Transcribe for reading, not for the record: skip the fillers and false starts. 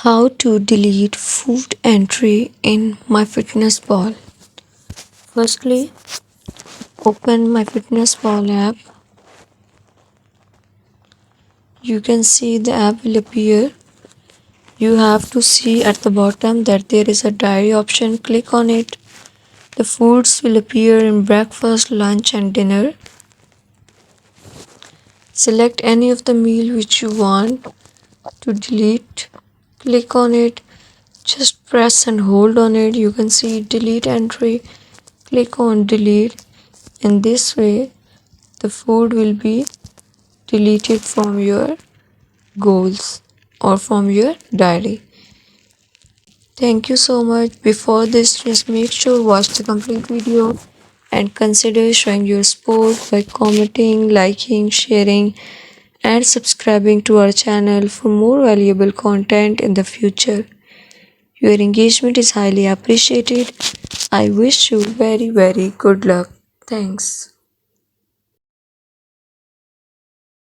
How to delete food entry in MyFitnessPal. Firstly, open MyFitnessPal app. You can see the app will appear. You have to see at the bottom that there is a diary option. Click on it. The foods will appear in breakfast, lunch and dinner. Select any of the meal which you want to delete. Click on it. Just press and hold on it. You can see delete entry. Click on delete. In this way, the food will be deleted from your goals or from your diary. Thank you so much. Before this, just make sure watch the complete video and consider showing your support by commenting, liking, sharing and subscribing to our channel for more valuable content in the future. Your engagement is highly appreciated. I wish you very good luck. Thanks.